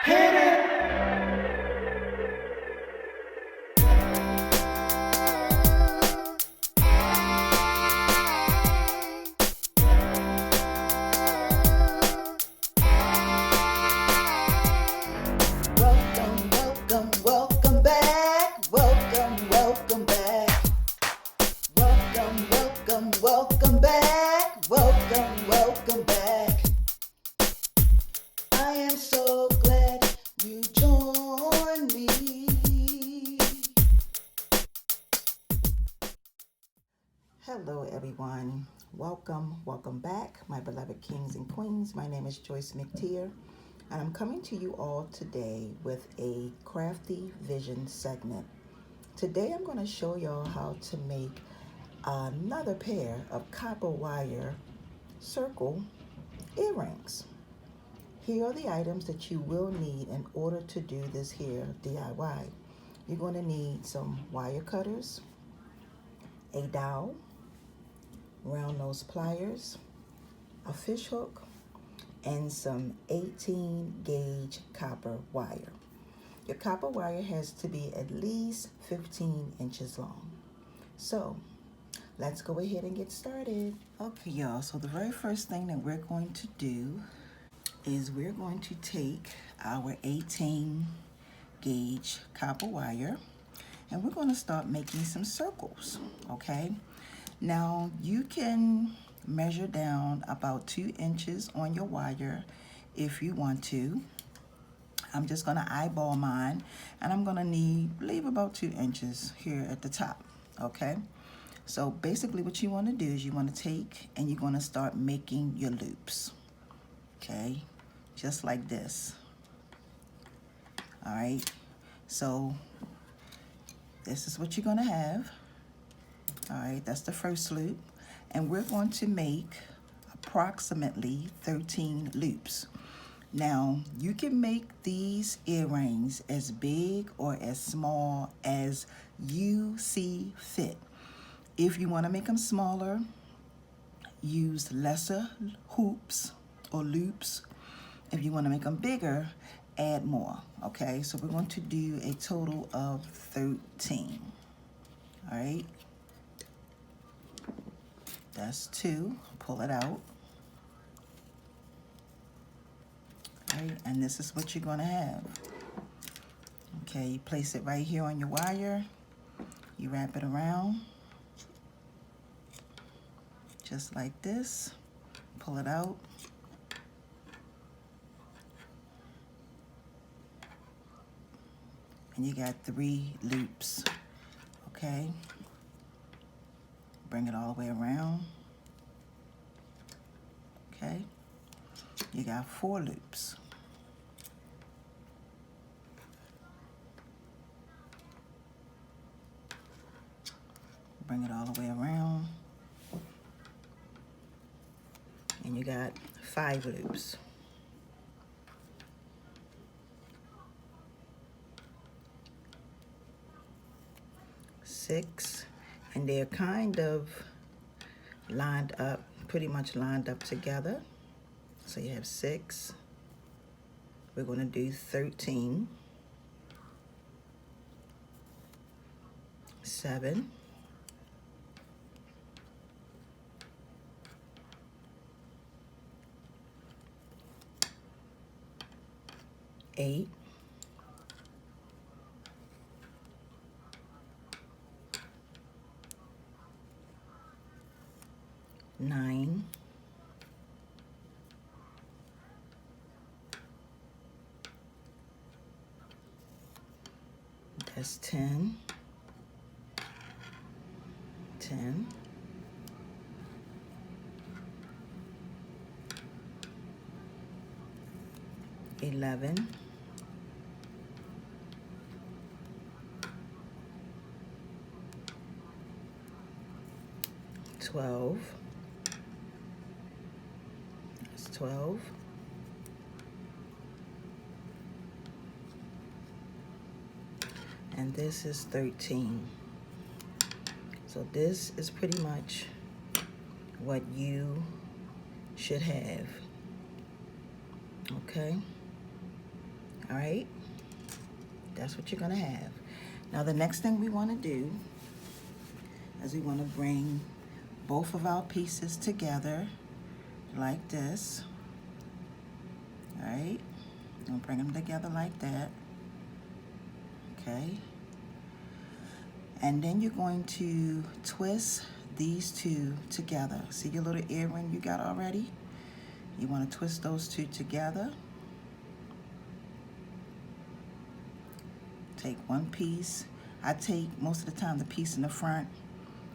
Hit it. Welcome, welcome, welcome back. Welcome, welcome back. Welcome, welcome, welcome back. Welcome, welcome back. I am so glad you joined me. Hello, everyone. Welcome back, my beloved kings and queens. My name is Joyce McTeer, and I'm coming to you all today with a crafty vision segment. Today, I'm going to show y'all how to make another pair of copper wire circle earrings. Here are the items that you will need in order to do this here DIY. You're going to need some wire cutters, a dowel, round nose pliers, a fish hook, and some 18 gauge copper wire. Your copper wire has to be at least 15 inches long. So let's go ahead and get started. Okay, y'all, so the very first thing that we're going to do is we're going to take our 18 gauge copper wire and we're going to start making some circles, okay? Now you can measure down about 2 inches on your wire if you want to. I'm just gonna eyeball mine and I'm gonna leave about 2 inches here at the top, okay? So basically what you wanna do is you wanna take and you're gonna start making your loops, okay? Just like this, all right? So this is what you're gonna have. All right, that's the first loop. And we're going to make approximately 13 loops. Now, you can make these earrings as big or as small as you see fit. If you want to make them smaller, use lesser hoops or loops. If you want to make them bigger, add more, okay? So we're going to do a total of 13, all right? That's 2, pull it out. All right, and this is what you're gonna have. Okay, you place it right here on your wire. You wrap it around, just like this. Pull it out. And you got 3 loops, okay? Bring it all the way around, okay? You got 4 loops. Bring it all the way around. And you got 5 loops. 6, and they're kind of lined up, pretty much lined up together. So you have 6. We're going to do 13, 7, 8, 9, 10, 10, 11, 12, that's 12, and this is 13. So this is pretty much what you should have, okay? All right, that's what you're gonna have. Now the next thing we want to do is we want to bring both of our pieces together like this. All right, we'll bring them together like that. Okay, and then you're going to twist these two together. See your little earring you got already? You want to twist those two together. Take one piece. I take most of the time the piece in the front,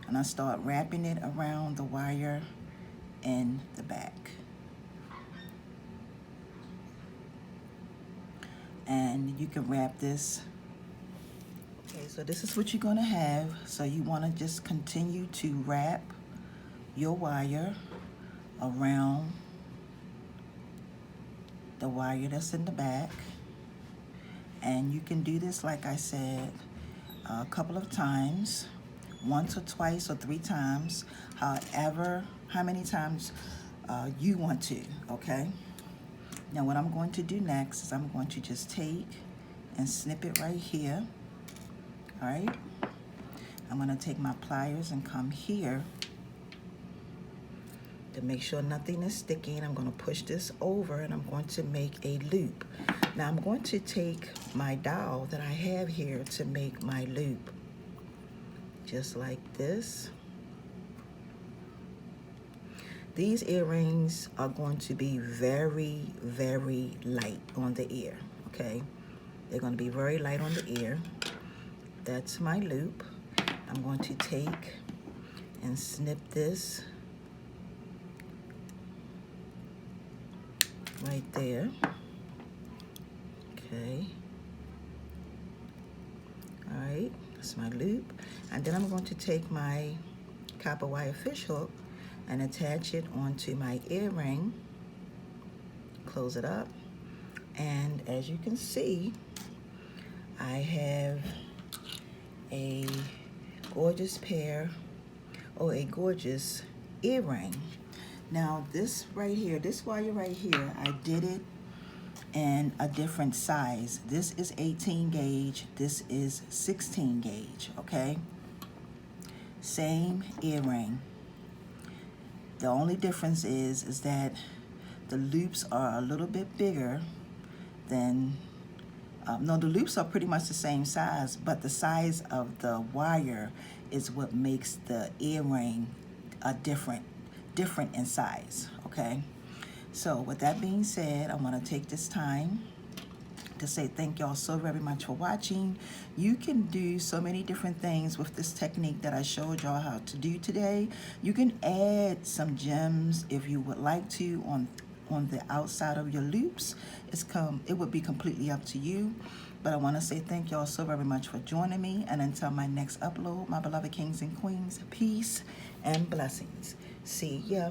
and I start wrapping it around the wire in the back. And you can wrap this. Okay, so this is what you're gonna have. So you wanna just continue to wrap your wire around the wire that's in the back. And you can do this, like I said, a couple of times, once or twice or 3 times, however, how many times you want to, okay? Now what I'm going to do next is I'm going to just take and snip it right here, all right? I'm gonna take my pliers and come here to make sure nothing is sticking. I'm gonna push this over and I'm going to make a loop. Now I'm going to take my dowel that I have here to make my loop, just like this. These earrings are going to be very, very light on the ear, okay? They're gonna be very light on the ear. That's my loop. I'm going to take and snip this right there. Okay. All right, that's my loop. And then I'm going to take my copper wire fish hook and attach it onto my earring. Close it up. And as you can see, I have a gorgeous pair, or a gorgeous earring. Now this right here, this wire right here, I did it in a different size. This is 18 gauge, this is 16 gauge, okay? Same earring. The only difference is that the loops are a little bit bigger than, no, the loops are pretty much the same size, but the size of the wire is what makes the earring different in size, okay? So with that being said, I want to take this time to say thank y'all so very much for watching. You can do so many different things with this technique that I showed y'all how to do today. You can add some gems if you would like to on the outside of your loops. It would be completely up to you. But I want to say thank y'all so very much for joining me. And until my next upload, my beloved kings and queens, peace and blessings. See ya.